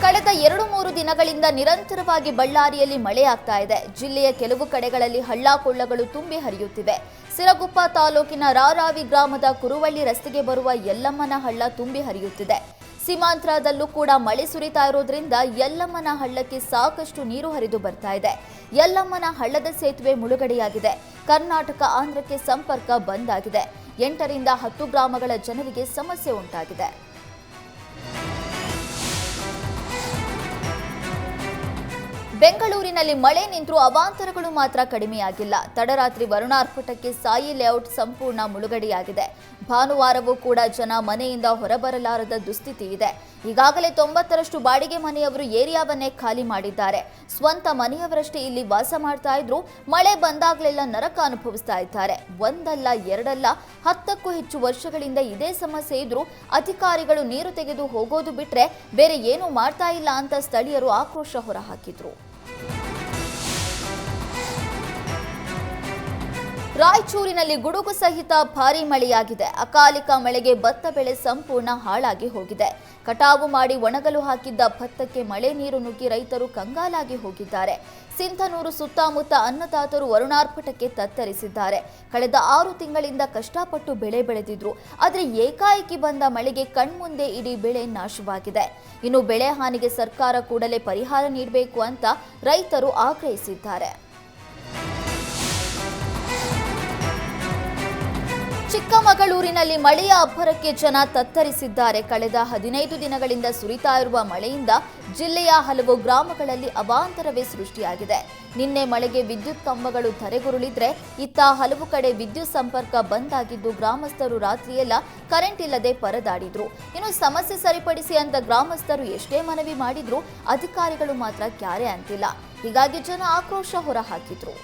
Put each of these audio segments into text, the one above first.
ಕಳೆದ 2-3 ದಿನಗಳಿಂದ ನಿರಂತರವಾಗಿ ಬಳ್ಳಾರಿಯಲ್ಲಿ ಮಳೆಯಾಗ್ತಾ ಇದೆ. ಜಿಲ್ಲೆಯ ಕೆಲವು ಕಡೆಗಳಲ್ಲಿ ಹಳ್ಳ ಕೊಳ್ಳಗಳು ತುಂಬಿ ಹರಿಯುತ್ತಿವೆ. ಸಿರಗುಪ್ಪ ತಾಲೂಕಿನ ರಾರಾವಿ ಗ್ರಾಮದ ಕುರುವಳ್ಳಿ ರಸ್ತೆಗೆ ಬರುವ ಯಲ್ಲಮ್ಮನ ಹಳ್ಳ ತುಂಬಿ ಹರಿಯುತ್ತಿದೆ. ಸೀಮಾಂಧ್ರದಲ್ಲೂ ಕೂಡ ಮಳೆ ಸುರಿತಾ ಇರೋದ್ರಿಂದ ಯಲ್ಲಮ್ಮನ ಹಳ್ಳಕ್ಕೆ ಸಾಕಷ್ಟು ನೀರು ಹರಿದು ಬರ್ತಾ ಇದೆ. ಯಲ್ಲಮ್ಮನ ಹಳ್ಳದ ಸೇತುವೆ ಮುಳುಗಡೆಯಾಗಿದೆ. ಕರ್ನಾಟಕ ಆಂಧ್ರಕ್ಕೆ ಸಂಪರ್ಕ ಬಂದ್ ಆಗಿದೆ. 8ರಿಂದ 10 ಗ್ರಾಮಗಳ ಜನರಿಗೆ ಸಮಸ್ಯೆ ಉಂಟಾಗಿದೆ. ಬೆಂಗಳೂರಿನಲ್ಲಿ ಮಳೆ ನಿಂತರೂ ಅವಾಂತರಗಳು ಮಾತ್ರ ಕಡಿಮೆಯಾಗಿಲ್ಲ. ತಡರಾತ್ರಿ ವರುಣಾರ್ಪಟಕ್ಕೆ ಸಾಯಿ ಲೇಔಟ್ ಸಂಪೂರ್ಣ ಮುಳುಗಡೆಯಾಗಿದೆ. ಭಾನುವಾರವೂ ಕೂಡ ಜನ ಮನೆಯಿಂದ ಹೊರಬರಲಾರದ ದುಸ್ಥಿತಿ ಇದೆ. ಈಗಾಗಲೇ 90ರಷ್ಟು ಬಾಡಿಗೆ ಮನೆಯವರು ಏರಿಯಾವನ್ನೇ ಖಾಲಿ ಮಾಡಿದ್ದಾರೆ. ಸ್ವಂತ ಮನೆಯವರಷ್ಟೇ ಇಲ್ಲಿ ವಾಸ ಮಾಡ್ತಾ ಇದ್ರು. ಮಳೆ ಬಂದಾಗಲೆಲ್ಲ ನರಕ ಅನುಭವಿಸ್ತಾ ಇದ್ದಾರೆ. ಒಂದಲ್ಲ ಎರಡಲ್ಲ 10ಕ್ಕೂ ಹೆಚ್ಚು ವರ್ಷಗಳಿಂದ ಇದೇ ಸಮಸ್ಯೆ ಇದ್ರೂ ಅಧಿಕಾರಿಗಳು ನೀರು ತೆಗೆದು ಹೋಗೋದು ಬಿಟ್ರೆ ಬೇರೆ ಏನೂ ಮಾಡ್ತಾ ಇಲ್ಲ ಅಂತ ಸ್ಥಳೀಯರು ಆಕ್ರೋಶ ಹೊರಹಾಕಿದ್ರು. ರಾಯಚೂರಿನಲ್ಲಿ ಗುಡುಗು ಸಹಿತ ಭಾರೀ ಮಳೆಯಾಗಿದೆ. ಅಕಾಲಿಕ ಮಳೆಗೆ ಭತ್ತ ಬೆಳೆ ಸಂಪೂರ್ಣ ಹಾಳಾಗಿ ಹೋಗಿದೆ. ಕಟಾವು ಮಾಡಿ ಒಣಗಲು ಹಾಕಿದ್ದ ಭತ್ತಕ್ಕೆ ಮಳೆ ನೀರು ನುಗ್ಗಿ ರೈತರು ಕಂಗಾಲಾಗಿ ಹೋಗಿದ್ದಾರೆ. ಸಿಂಧನೂರು ಸುತ್ತಮುತ್ತ ಅನ್ನದಾತರು ವರುಣಾರ್ಪಟಕ್ಕೆ ತತ್ತರಿಸಿದ್ದಾರೆ. ಕಳೆದ 6 ತಿಂಗಳಿಂದ ಕಷ್ಟಪಟ್ಟು ಬೆಳೆ ಬೆಳೆದಿದ್ರು. ಆದರೆ ಏಕಾಏಕಿ ಬಂದ ಮಳೆಗೆ ಕಣ್ಮುಂದೆ ಇಡೀ ಬೆಳೆ ನಾಶವಾಗಿದೆ. ಇನ್ನು ಬೆಳೆ ಹಾನಿಗೆ ಸರ್ಕಾರ ಕೂಡಲೇ ಪರಿಹಾರ ನೀಡಬೇಕು ಅಂತ ರೈತರು ಆಗ್ರಹಿಸಿದ್ದಾರೆ. ಚಿಕ್ಕಮಗಳೂರಿನಲ್ಲಿ ಮಳೆಯ ಅಬ್ಬರಕ್ಕೆ ಜನ ತತ್ತರಿಸಿದ್ದಾರೆ. ಕಳೆದ 15 ದಿನಗಳಿಂದ ಸುರಿತಾ ಇರುವ ಮಳೆಯಿಂದ ಜಿಲ್ಲೆಯ ಹಲವು ಗ್ರಾಮಗಳಲ್ಲಿ ಅವಾಂತರವೇ ಸೃಷ್ಟಿಯಾಗಿದೆ. ನಿನ್ನೆ ಮಳೆಗೆ ವಿದ್ಯುತ್ ಕಂಬಗಳು ಧರೆಗುರುಳಿದ್ರೆ ಇತ್ತ ಹಲವು ಕಡೆ ವಿದ್ಯುತ್ ಸಂಪರ್ಕ ಬಂದ್ ಆಗಿದ್ದು ಗ್ರಾಮಸ್ಥರು ರಾತ್ರಿಯೆಲ್ಲ ಕರೆಂಟ್ ಇಲ್ಲದೆ ಪರದಾಡಿದ್ರು. ಇನ್ನು ಸಮಸ್ಯೆ ಸರಿಪಡಿಸಿ ಅಂತ ಗ್ರಾಮಸ್ಥರು ಎಷ್ಟೇ ಮನವಿ ಮಾಡಿದ್ರು ಅಧಿಕಾರಿಗಳು ಮಾತ್ರ ಕ್ಯಾರೆ ಅಂತಿಲ್ಲ. ಹೀಗಾಗಿ ಜನ ಆಕ್ರೋಶ ಹೊರಹಾಕಿದ್ರು.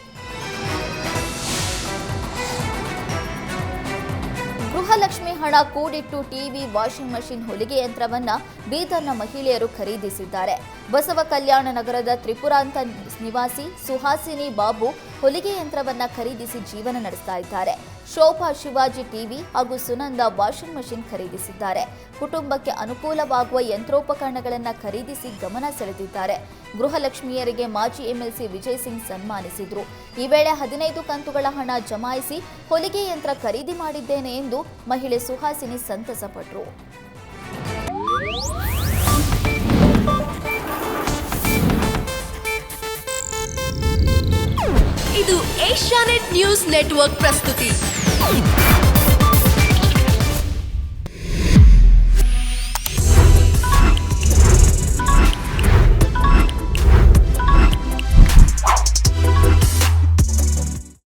ಗೃಹಲಕ್ಷ್ಮಿ ಹಣ ಕೂಡಿಟ್ಟು ಟಿವಿ, ವಾಷಿಂಗ್ ಮಷಿನ್, ಹೊಲಿಗೆ ಯಂತ್ರವನ್ನ ಬೀದರ್ನ ಮಹಿಳೆಯರು ಖರೀದಿಸಿದ್ದಾರೆ. ಬಸವ ಕಲ್ಯಾಣ ನಗರದ ತ್ರಿಪುರಾಂತ ನಿವಾಸಿ ಸುಹಾಸಿನಿ ಬಾಬು ಹೊಲಿಗೆ ಯಂತ್ರವನ್ನ ಖರೀದಿಸಿ ಜೀವನ ನಡೆಸ್ತಾ ಇದ್ದಾರೆ. ಶೋಭಾ ಶಿವಾಜಿ ಟಿವಿ ಹಾಗೂ ಸುನಂದ ವಾಷಿಂಗ್ ಮಷಿನ್ ಖರೀದಿಸಿದ್ದಾರೆ. ಕುಟುಂಬಕ್ಕೆ ಅನುಕೂಲವಾಗುವ ಯಂತ್ರೋಪಕರಣಗಳನ್ನು ಖರೀದಿಸಿ ಗಮನ ಸೆಳೆದಿದ್ದಾರೆ. ಗೃಹಲಕ್ಷ್ಮಿಯರಿಗೆ ಮಾಜಿ ಎಂಎಲ್ಸಿ ವಿಜಯ್ ಸಿಂಗ್ ಸನ್ಮಾನಿಸಿದ್ರು. ಈ ವೇಳೆ 15 ಕಂತುಗಳ ಹಣ ಜಮಾಯಿಸಿ ಹೊಲಿಗೆ ಯಂತ್ರ ಖರೀದಿ ಮಾಡಿದ್ದೇನೆ ಎಂದು ಮಹಿಳೆ ಸುಹಾಸಿನಿ ಸಂತಸಪಟ್ಟರು. ಇದು ಏಷ್ಯಾನೆಟ್ ನ್ಯೂಸ್ ನೆಟ್ವರ್ಕ್ ಪ್ರಸ್ತುತಿ.